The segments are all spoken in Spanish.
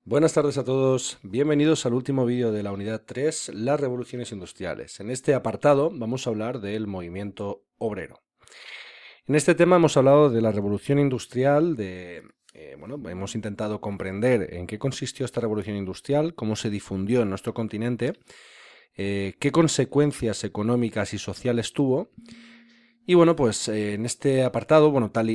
Buenas tardes a todos, bienvenidos al último vídeo de la unidad 3, las revoluciones industriales. En este apartado vamos a hablar del movimiento obrero. En este tema hemos hablado de la revolución industrial, hemos intentado comprender en qué consistió esta revolución industrial, cómo se difundió en nuestro continente, qué consecuencias económicas y sociales tuvo. Y bueno, pues en este apartado,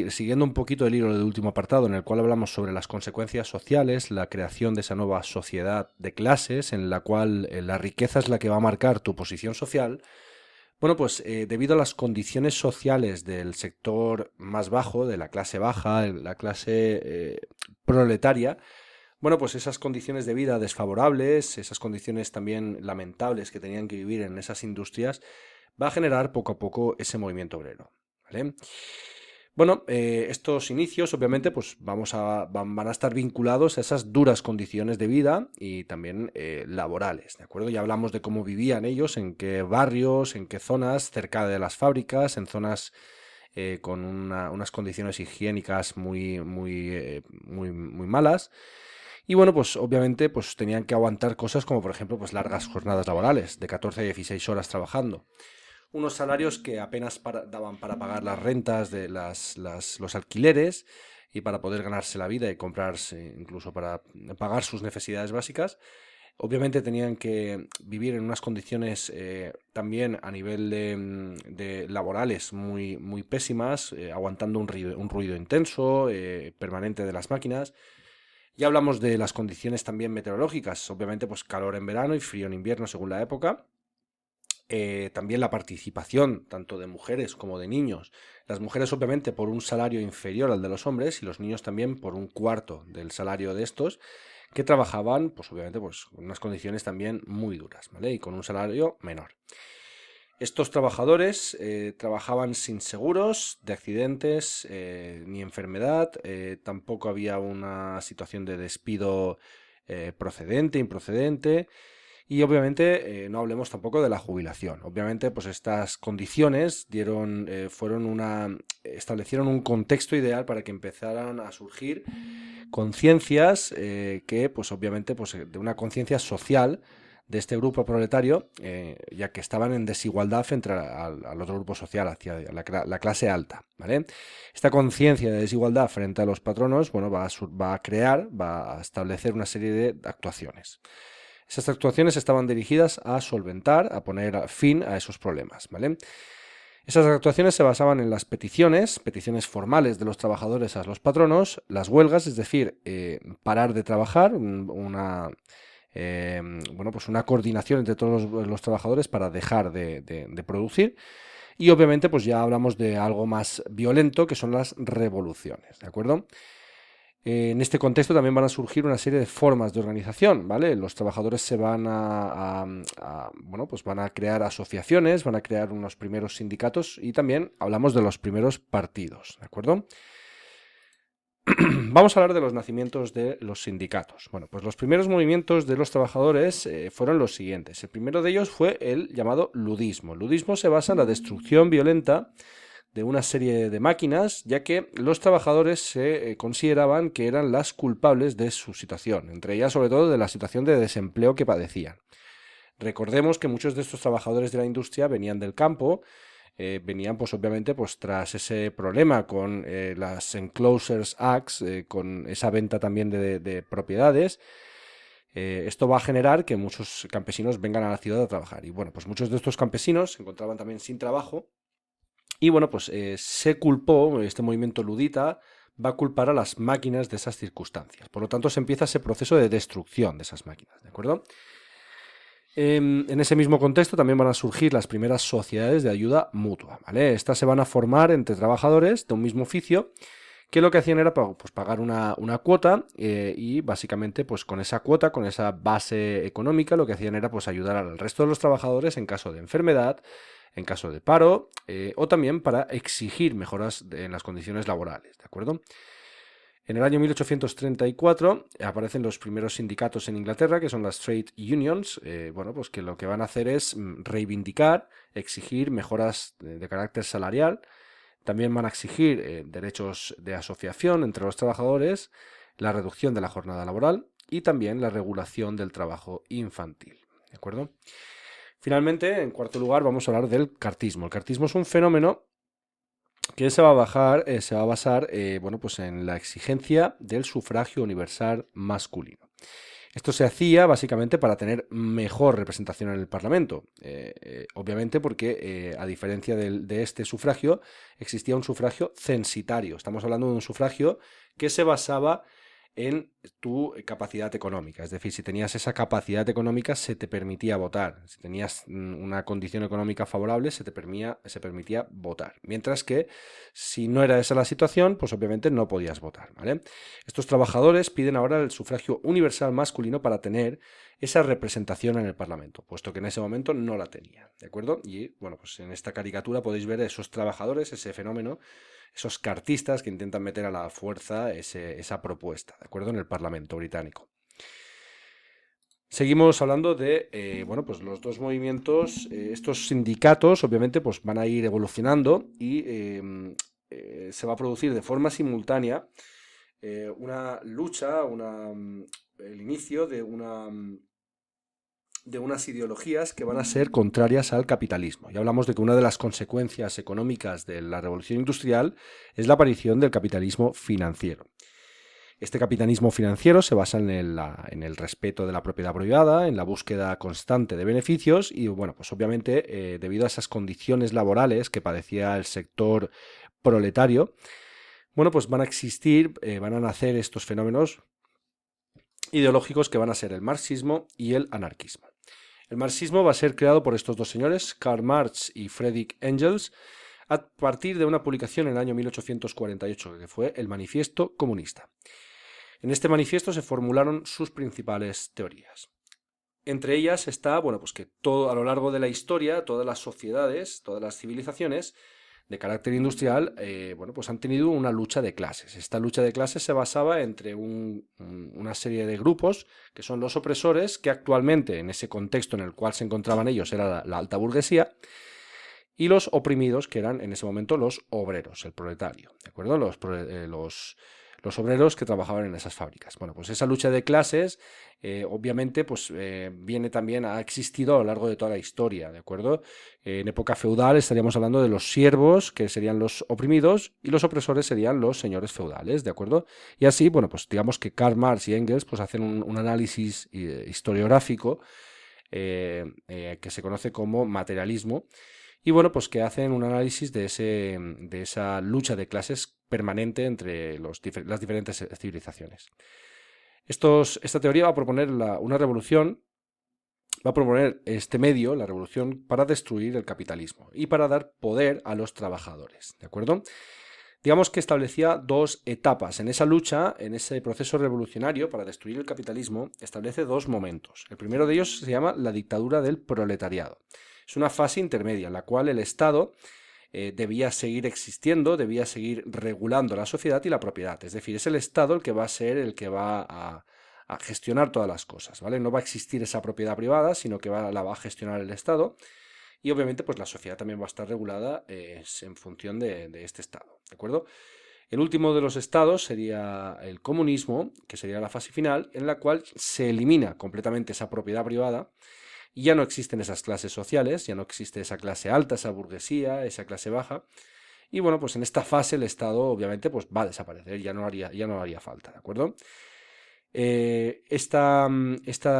siguiendo un poquito el hilo del último apartado, en el cual hablamos sobre las consecuencias sociales, la creación de esa nueva sociedad de clases, en la cual la riqueza es la que va a marcar tu posición social. Bueno, pues debido a las condiciones sociales del sector más bajo, de la clase baja, la clase proletaria, bueno, pues esas condiciones de vida desfavorables, esas condiciones también lamentables que tenían que vivir en esas industrias, va a generar poco a poco ese movimiento obrero, ¿vale? Bueno, estos inicios obviamente pues van a estar vinculados a esas duras condiciones de vida y también laborales, ¿de acuerdo? Ya hablamos de cómo vivían ellos, en qué barrios, en qué zonas, cerca de las fábricas, en zonas con unas condiciones higiénicas muy malas. Y bueno, pues obviamente pues tenían que aguantar cosas como por ejemplo pues largas jornadas laborales, de 14 a 16 horas trabajando, unos salarios que apenas daban para pagar las rentas de los alquileres y para poder ganarse la vida y comprarse, incluso para pagar sus necesidades básicas. Obviamente tenían que vivir en unas condiciones también a nivel de laborales muy pésimas, aguantando un ruido intenso, permanente de las máquinas. Ya hablamos de las condiciones también meteorológicas, obviamente pues calor en verano y frío en invierno según la época. También la participación tanto de mujeres como de niños. Las mujeres obviamente por un salario inferior al de los hombres y los niños también por un cuarto del salario de estos, que trabajaban pues obviamente pues con unas condiciones también muy duras, ¿vale? Y con un salario menor. Estos trabajadores trabajaban sin seguros de accidentes ni enfermedad, tampoco había una situación de despido procedente, improcedente. Y obviamente no hablemos tampoco de la jubilación. Obviamente, pues estas condiciones establecieron un contexto ideal para que empezaran a surgir conciencias que, pues obviamente, pues de una conciencia social de este grupo proletario, ya que estaban en desigualdad frente al otro grupo social, hacia la clase alta, ¿vale? Esta conciencia de desigualdad frente a los patronos, bueno, va a establecer una serie de actuaciones. Esas actuaciones estaban dirigidas a solventar, a poner fin a esos problemas, ¿vale? Esas actuaciones se basaban en las peticiones formales de los trabajadores a los patronos, las huelgas, es decir, parar de trabajar, pues una coordinación entre todos los trabajadores para dejar de producir. Y obviamente pues ya hablamos de algo más violento, que son las revoluciones, ¿de acuerdo? En este contexto también van a surgir una serie de formas de organización, ¿vale? Los trabajadores se van pues van a crear asociaciones, van a crear unos primeros sindicatos y también hablamos de los primeros partidos, ¿de acuerdo? Vamos a hablar de los nacimientos de los sindicatos. Bueno, pues los primeros movimientos de los trabajadores fueron los siguientes. El primero de ellos fue el llamado ludismo. El ludismo se basa en la destrucción violenta de una serie de máquinas, ya que los trabajadores se consideraban que eran las culpables de su situación, entre ellas sobre todo de la situación de desempleo que padecían. Recordemos que muchos de estos trabajadores de la industria venían del campo, venían pues obviamente pues tras ese problema con las Enclosures Acts, con esa venta también de propiedades. Esto va a generar que muchos campesinos vengan a la ciudad a trabajar. Y bueno, pues muchos de estos campesinos se encontraban también sin trabajo. Y bueno, pues se culpó, este movimiento ludita va a culpar a las máquinas de esas circunstancias. Por lo tanto, se empieza ese proceso de destrucción de esas máquinas, ¿de acuerdo? En ese mismo contexto también van a surgir las primeras sociedades de ayuda mutua, ¿vale? Estas se van a formar entre trabajadores de un mismo oficio, que lo que hacían era pues, pagar una cuota y básicamente pues con esa cuota, con esa base económica, lo que hacían era pues ayudar al resto de los trabajadores en caso de enfermedad, en caso de paro o también para exigir mejoras en las condiciones laborales, ¿de acuerdo? En el año 1834 aparecen los primeros sindicatos en Inglaterra, que son las Trade Unions, pues que lo que van a hacer es reivindicar, exigir mejoras de carácter salarial. También van a exigir derechos de asociación entre los trabajadores, la reducción de la jornada laboral y también la regulación del trabajo infantil. ¿De acuerdo? Finalmente, en cuarto lugar, vamos a hablar del cartismo. El cartismo es un fenómeno que se va a basar bueno, pues en la exigencia del sufragio universal masculino. Esto se hacía básicamente para tener mejor representación en el Parlamento. Obviamente porque, a diferencia de este sufragio, existía un sufragio censitario. Estamos hablando de un sufragio que se basaba en tu capacidad económica. Es decir, si tenías esa capacidad económica, se te permitía votar. Si tenías una condición económica favorable, se permitía votar. Mientras que, si no era esa la situación, pues obviamente no podías votar, ¿vale? Estos trabajadores piden ahora el sufragio universal masculino para tener esa representación en el Parlamento, puesto que en ese momento no la tenía, ¿de acuerdo? Y, bueno, pues en esta caricatura podéis ver esos trabajadores, ese fenómeno, esos cartistas que intentan meter a la fuerza esa propuesta, ¿de acuerdo? En el Parlamento británico. Seguimos hablando de, bueno, pues los dos movimientos, estos sindicatos obviamente pues van a ir evolucionando y se va a producir de forma simultánea una lucha, el inicio de unas ideologías que van a ser contrarias al capitalismo. Ya hablamos de que una de las consecuencias económicas de la revolución industrial es la aparición del capitalismo financiero. Este capitalismo financiero se basa en el respeto de la propiedad privada, en la búsqueda constante de beneficios y, bueno, pues obviamente debido a esas condiciones laborales que padecía el sector proletario, bueno, pues van a nacer estos fenómenos ideológicos que van a ser el marxismo y el anarquismo. El marxismo va a ser creado por estos dos señores, Karl Marx y Friedrich Engels, a partir de una publicación en el año 1848, que fue el Manifiesto Comunista. En este manifiesto se formularon sus principales teorías. Entre ellas está, bueno, pues que a lo largo de la historia, todas las sociedades, todas las civilizaciones de carácter industrial, bueno, pues han tenido una lucha de clases. Esta lucha de clases se basaba entre una serie de grupos, que son los opresores, que actualmente, en ese contexto en el cual se encontraban ellos, era la alta burguesía, y los oprimidos, que eran en ese momento los obreros, el proletario, ¿de acuerdo? Los obreros que trabajaban en esas fábricas. Bueno, pues esa lucha de clases, obviamente, pues ha existido a lo largo de toda la historia, ¿de acuerdo? En época feudal estaríamos hablando de los siervos, que serían los oprimidos, y los opresores serían los señores feudales, ¿de acuerdo? Y así, bueno, pues digamos que Karl Marx y Engels pues hacen un análisis historiográfico que se conoce como materialismo, y bueno, pues que hacen un análisis de esa lucha de clases permanente entre las diferentes civilizaciones. Esta teoría va a proponer una revolución, va a proponer este medio, la revolución, para destruir el capitalismo y para dar poder a los trabajadores, ¿de acuerdo? Digamos que establecía dos etapas. En esa lucha, en ese proceso revolucionario para destruir el capitalismo, establece dos momentos. El primero de ellos se llama la dictadura del proletariado. Es una fase intermedia en la cual el Estado debía seguir existiendo, debía seguir regulando la sociedad y la propiedad. Es decir, es el Estado el que va a ser el que va a gestionar todas las cosas, ¿vale? No va a existir esa propiedad privada, sino que la va a gestionar el Estado. Y obviamente pues la sociedad también va a estar regulada en función de este Estado, ¿de acuerdo? El último de los estados sería el comunismo, que sería la fase final, en la cual se elimina completamente esa propiedad privada y ya no existen esas clases sociales, ya no existe esa clase alta, esa burguesía, esa clase baja. Y bueno, pues en esta fase el Estado obviamente pues va a desaparecer, ya no haría falta, ¿de acuerdo? Esta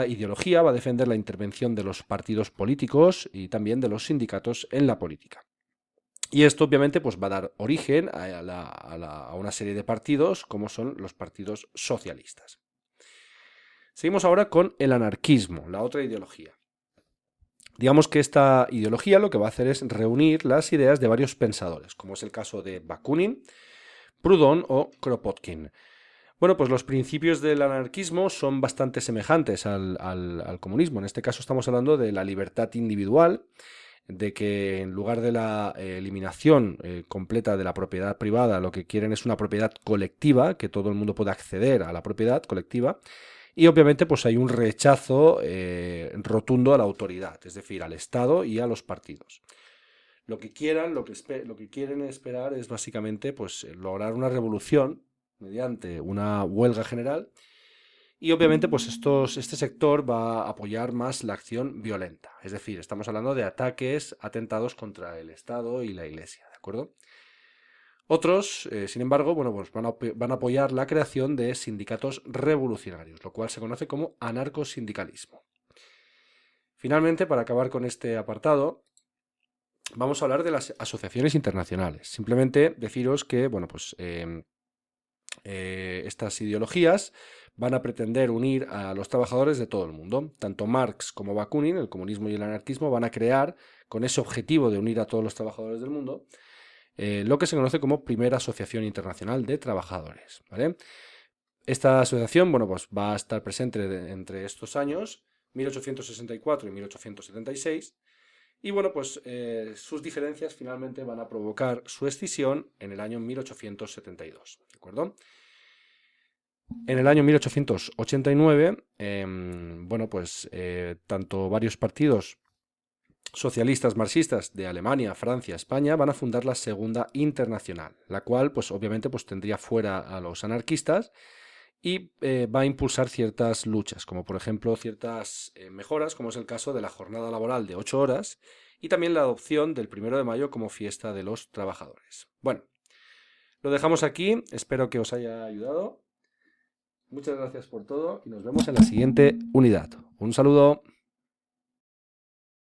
ideología va a defender la intervención de los partidos políticos y también de los sindicatos en la política. Y esto obviamente pues va a dar origen a una serie de partidos como son los partidos socialistas. Seguimos ahora con el anarquismo, la otra ideología. Digamos que esta ideología lo que va a hacer es reunir las ideas de varios pensadores, como es el caso de Bakunin, Proudhon o Kropotkin. Bueno, pues los principios del anarquismo son bastante semejantes al comunismo. En este caso estamos hablando de la libertad individual, de que en lugar de la eliminación completa de la propiedad privada, lo que quieren es una propiedad colectiva, que todo el mundo pueda acceder a la propiedad colectiva. Y obviamente pues hay un rechazo rotundo a la autoridad, es decir, al Estado y a los partidos. Lo que quieren esperar es básicamente pues lograr una revolución mediante una huelga general Y obviamente, pues este sector va a apoyar más la acción violenta. Es decir, estamos hablando de ataques, atentados contra el Estado y la Iglesia, ¿de acuerdo? Otros, sin embargo, bueno, pues van a apoyar la creación de sindicatos revolucionarios, lo cual se conoce como anarcosindicalismo. Finalmente, para acabar con este apartado, vamos a hablar de las asociaciones internacionales. Simplemente deciros que, bueno, pues estas ideologías van a pretender unir a los trabajadores de todo el mundo. Tanto Marx como Bakunin, el comunismo y el anarquismo, van a crear, con ese objetivo de unir a todos los trabajadores del mundo, lo que se conoce como Primera Asociación Internacional de Trabajadores, ¿vale? Esta asociación, bueno, pues va a estar presente entre estos años, 1864 y 1876, y bueno, pues sus diferencias finalmente van a provocar su escisión en el año 1872, ¿de acuerdo? En el año 1889, bueno, pues tanto varios partidos socialistas marxistas de Alemania, Francia, España van a fundar la Segunda Internacional, la cual, pues obviamente, pues tendría fuera a los anarquistas y va a impulsar ciertas luchas, como por ejemplo ciertas mejoras, como es el caso de la jornada laboral de 8 horas y también la adopción del 1 de mayo como fiesta de los trabajadores. Bueno, lo dejamos aquí, espero que os haya ayudado. Muchas gracias por todo y nos vemos en la siguiente unidad. Un saludo.